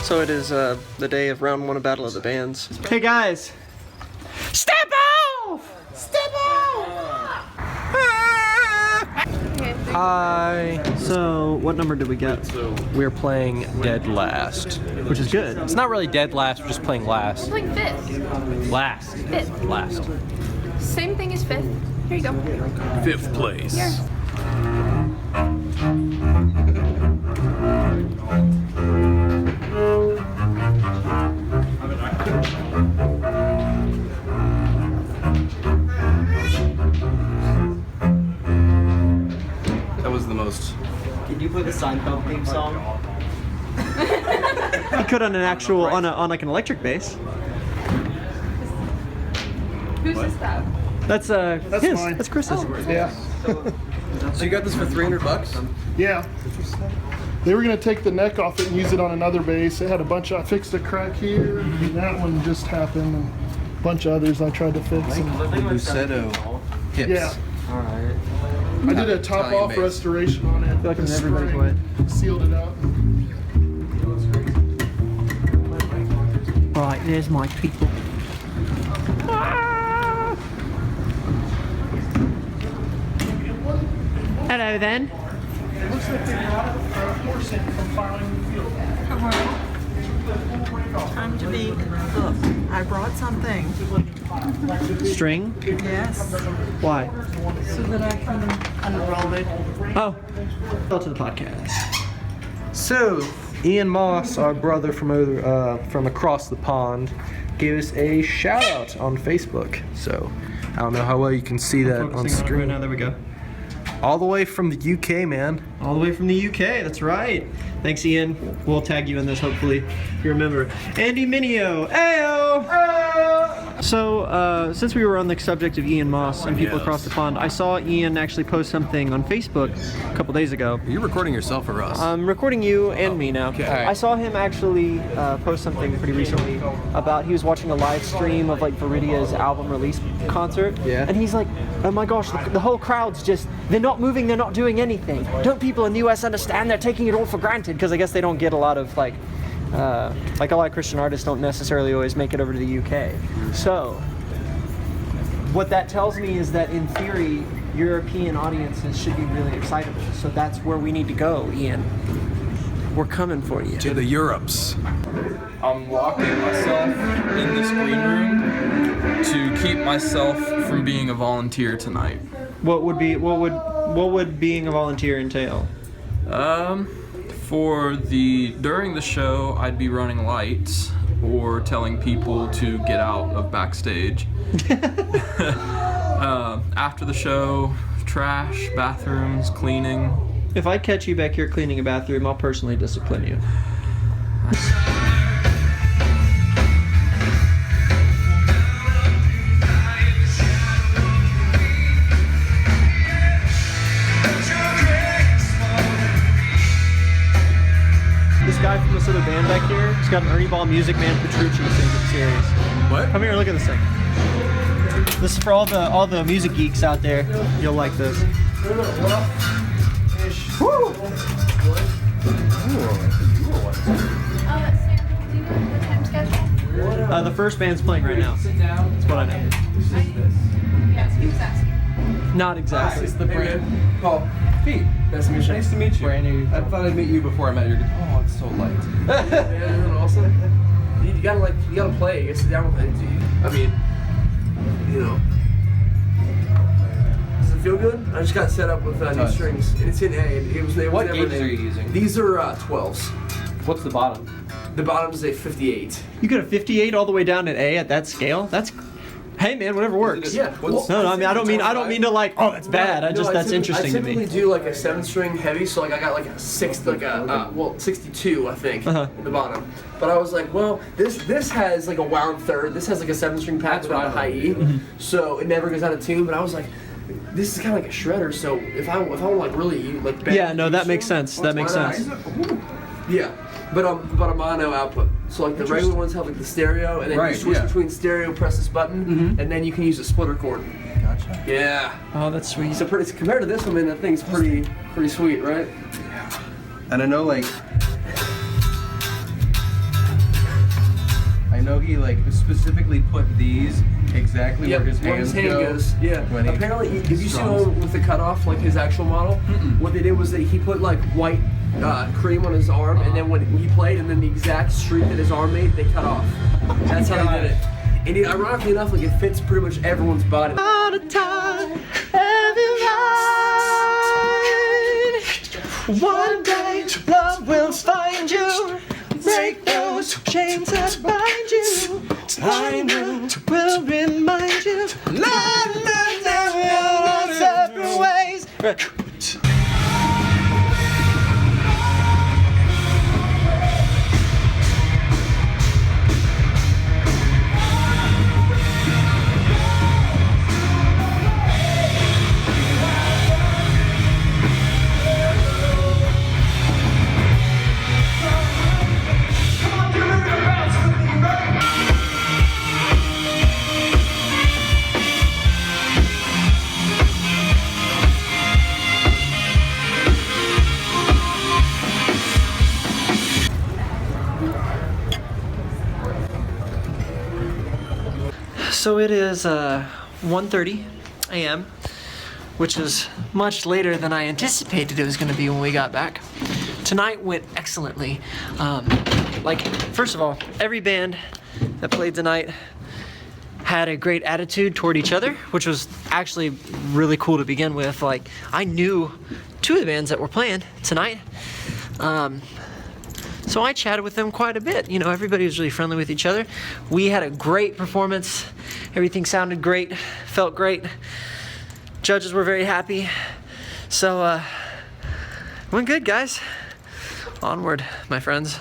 So it is the day of round 1 of Battle of the Bands. Hey guys! Step off! Step off! Hi. So, what number did we get? We're playing dead last. Which is good. It's not really dead last, we're just playing last. We're playing fifth. Last. Fifth. Last. Same thing as fifth. Here you go. 5th place. Here. That was the most. Did you play the Seinfeld theme song? You could on an actual, on like an electric bass. Who's this that? That's his. mine. That's Chris's. Yeah. So you got this for $300? Yeah. They were gonna take the neck off it and use it on another bass. It had a bunch of, I fixed a crack here, and that one just happened, and a bunch of others I tried to fix. And, Lucetto hips. yeah. Alright. I did a top Italian off bass. restoration on it. I feel like I'm in This everybody's spring. way. Sealed it up. Right, there's my people. Hello then. Looks like they brought it horse in from filing the field. Time to be. Look, I brought something. String? Yes. Why? So that I can unroll it. Oh. Go to the podcast. So, Ian Moss, our brother from across the pond, gave us a shout out on Facebook. So, I don't know how well you can see that on screen. Right now, there we go. All the way from the UK, man. All the way from the UK, that's right. Thanks, Ian. We'll tag you in this, hopefully. You remember. Andy Minio. Ayo! So, since we were on the subject of Ian Moss and people across the pond, I saw Ian actually post something on Facebook a couple days ago. Are you recording yourself or us? I'm recording you and me now. okay. I saw him actually post something pretty recently about he was watching a live stream of like Viridia's album release concert. Yeah. And he's like, oh my gosh, the whole crowd's just, they're not moving, they're not doing anything. Don't people in the US understand? They're taking it all for granted. Because I guess they don't get a lot of like a lot of Christian artists don't necessarily always make it over to the UK. So, what that tells me is that in theory, European audiences should be really excitable. So that's where we need to go, Ian. We're coming for you. To the Europes. I'm locking myself in this green room to keep myself from being a volunteer tonight. What would being a volunteer entail? During the show, I'd be running lights or telling people to get out of backstage. After the show, trash, bathrooms, cleaning. If I catch you back here cleaning a bathroom, I'll personally discipline you. This guy from this other band back here, he's got an Ernie Ball Music Man Petrucci series. What? Come here, look at this thing. This is for all the music geeks out there. You'll like this. Woo! Sam, do you know the time schedule? The first band's playing right now. That's what I know. Yes, he was asking. Not exactly. the brand. Paul. Pete. Nice to meet you. Nice to meet you. Brandon. I thought I'd meet you before I met your guitar. Oh, it's so light. And also, you gotta play. You gotta sit down with it. I mean, you know. Does it feel good? I just got set up with new strings, and it's in A. And what gauges are you using? These are 12s. What's the bottom? The bottom is a 58. You got a 58 all the way down at A at that scale? That's, hey man, whatever works. Yeah. No, I mean I don't mean to like, oh that's bad. That's interesting to I typically me. do like a 7-string heavy, so like I got like a 62 I think in the bottom. But I was like, well, this has like a wound third. This has like a 7-string pack without a high E, so it never goes out of tune. But I was like, this is kind of like a shredder. So if I want to like really like bend Yeah, no, that makes sense. That makes sense. Yeah. But a mono output. So like the regular ones have like the stereo, and then you switch between stereo, press this button, and then you can use a splitter cord. Gotcha. Yeah. Oh, that's sweet. So compared to this one, man, that thing's pretty sweet, right? And I know like know he like specifically put these exactly Yep, where his where hands his hand go. goes. Yeah. when he Apparently, if you see the strums. one with the cutoff, like his actual model, what they did was that he put like white cream on his arm, and then when he played, and then the exact streak that his arm made, they cut off. That's how they did it. And ironically enough, like it fits pretty much everyone's body. All the time, every night. One day, love will find you. Break those chains that bind you. Time will remind you. Love, love, separate ways. So it is 1:30 a.m., which is much later than I anticipated it was going to be when we got back. Tonight went excellently. First of all, every band that played tonight had a great attitude toward each other, which was actually really cool to begin with. Like, I knew two of the bands that were playing tonight. So I chatted with them quite a bit. You know, everybody was really friendly with each other. We had a great performance. Everything sounded great, felt great. Judges were very happy. So, went good, guys. Onward, my friends.